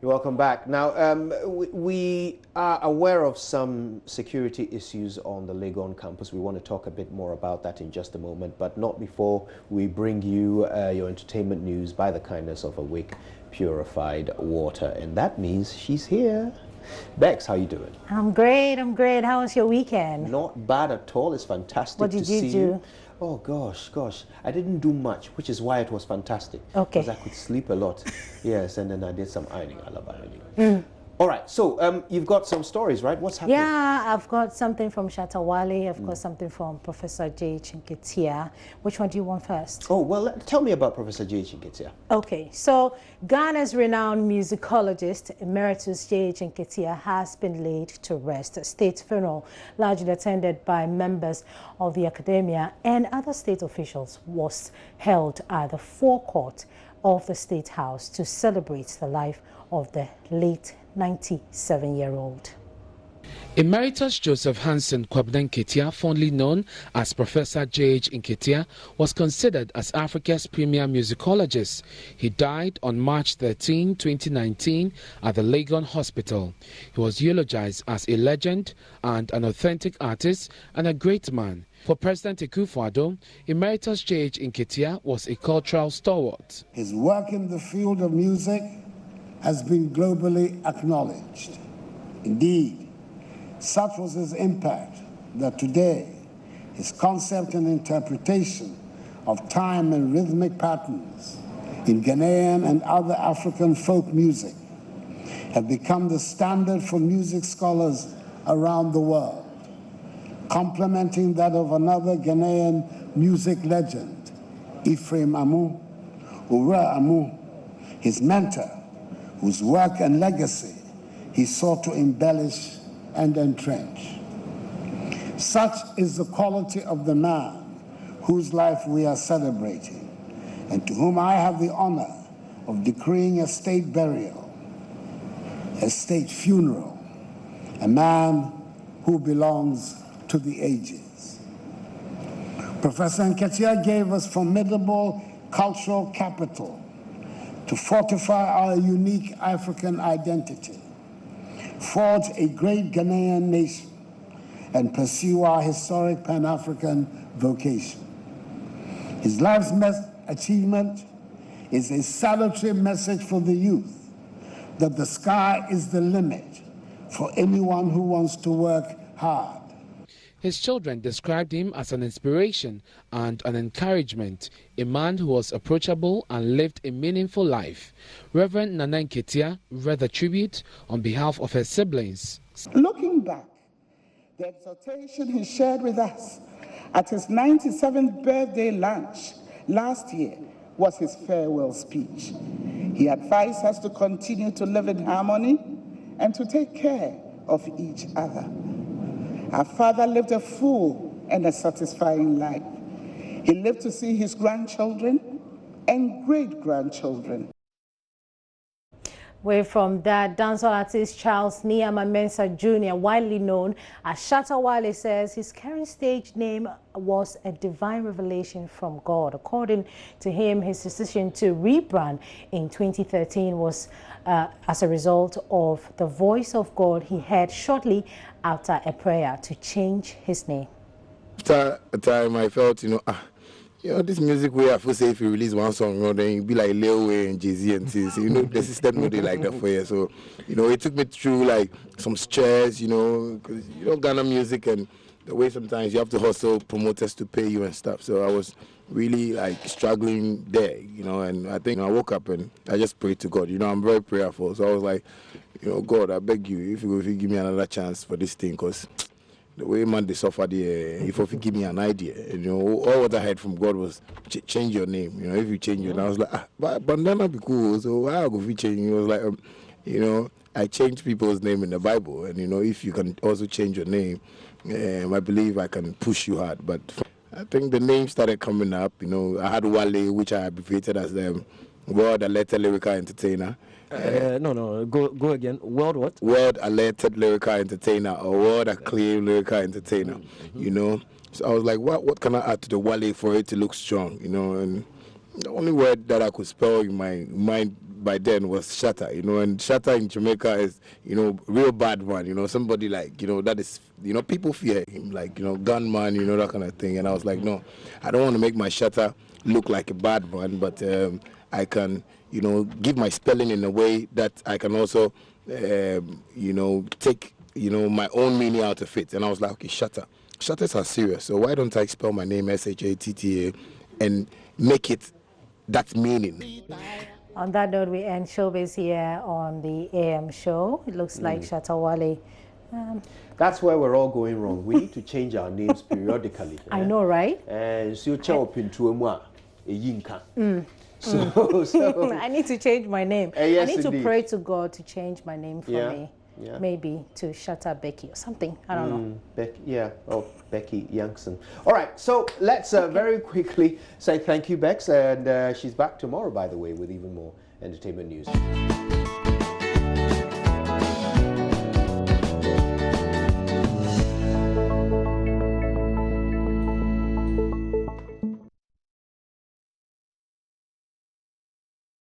You're welcome back. Now, we are aware of some security issues on the Legon campus. We want to talk a bit more about that in just a moment, but not before we bring you your entertainment news by the kindness of Awake Purified Water. And that means she's here. Bex, how you doing? I'm great. How was your weekend? Not bad at all. It's fantastic to see you. What did you do? Oh, gosh. I didn't do much, which is why it was fantastic. Okay. Because I could sleep a lot. Yes, and then I did some ironing. I love ironing. All right, so you've got some stories, right? What's happening? Yeah, I've got something from Shatawale. I've got something from Professor J.H. Nketia. Which one do you want first? Oh, well, tell me about Professor J.H. Nketia. Okay, so Ghana's renowned musicologist, Emeritus J.H. Nketia, has been laid to rest. A state funeral, largely attended by members of the academia and other state officials, was held at the forecourt of the State House to celebrate the life of the late 97-year-old. Emeritus Joseph Hansen Kwabena Nketia, fondly known as Professor J.H. Nketia, was considered as Africa's premier musicologist. He died on March 13, 2019 at the Legon Hospital. He was eulogized as a legend and an authentic artist and a great man. For President Akufo-Addo, Emeritus J.H. Nketia was a cultural stalwart. His work in the field of music has been globally acknowledged. Indeed, such was his impact that today his concept and interpretation of time and rhythmic patterns in Ghanaian and other African folk music have become the standard for music scholars around the world, complementing that of another Ghanaian music legend, Ephraim Amu, Ura Amu, his mentor, whose work and legacy he sought to embellish and entrench. Such is the quality of the man whose life we are celebrating, and to whom I have the honor of decreeing a state burial, a state funeral, a man who belongs to the ages. Professor Nketia gave us formidable cultural capital to fortify our unique African identity, forge a great Ghanaian nation, and pursue our historic Pan-African vocation. His life's achievement is a salutary message for the youth that the sky is the limit for anyone who wants to work hard. His children described him as an inspiration and an encouragement, a man who was approachable and lived a meaningful life. Reverend Nana Nketia read the tribute on behalf of her siblings. Looking back, the exhortation he shared with us at his 97th birthday lunch last year was his farewell speech. He advised us to continue to live in harmony and to take care of each other. Our father lived a full and a satisfying life. He lived to see his grandchildren and great-grandchildren. Away from that, dancehall artist Charles Niyama Mensah Jr., widely known as Shatawale, says his current stage name was a divine revelation from God. According to him, his decision to rebrand in 2013 was as a result of the voice of God he heard shortly after a prayer to change his name. After a time, I felt, this music way I feel say if you release one song, then you be like Lil Wayne and Jay-Z and things. The system know they like that for you. So, it took me through like some stress, because Ghana music and the way sometimes you have to hustle promoters to pay you and stuff. So I was really like struggling there, and I think I woke up and I just prayed to God. I'm very prayerful. So I was like, God, I beg you, if you give me another chance for this thing, because the way man they suffer there, if you give me an idea, all what I heard from God was change your name. If you change your name, I was like, but bandana be cool. So why go we change? It was like, I changed people's name in the Bible, and if you can also change your name, I believe I can push you hard. But I think the name started coming up. I had Wale, which I abbreviated as the World Alerted Lyrical Entertainer. Go again. World what? World Alerted Lyrical Entertainer, or World Acclaimed Lyrical Entertainer. So I was like, what can I add to the Wale for it to look strong? And the only word that I could spell in my mind by then was Shatta, you know, and Shatta in Jamaica is, you know, real bad man, you know, somebody like, you know, that is, you know, people fear him, like, you know, gunman, you know, that kind of thing. And I was like, no, I don't want to make my Shatta look like a bad man, but I can, you know, give my spelling in a way that I can also, you know, take, you know, my own meaning out of it. And I was like, okay, Shatta. Shattas are serious, so why don't I spell my name S-H-A-T-T-A and make it that meaning? On that note, we end Showbiz here on the AM show. It looks like Shatta Wale. That's where we're all going wrong. We need to change our names periodically. I know, right? And so So I need to change my name. Yes, I need indeed. to pray to God to change my name for me. Yeah. Maybe to Shatta Becky or something. I don't know. Becky Youngson. All right, so let's very quickly say thank you, Bex, and she's back tomorrow, by the way, with even more entertainment news.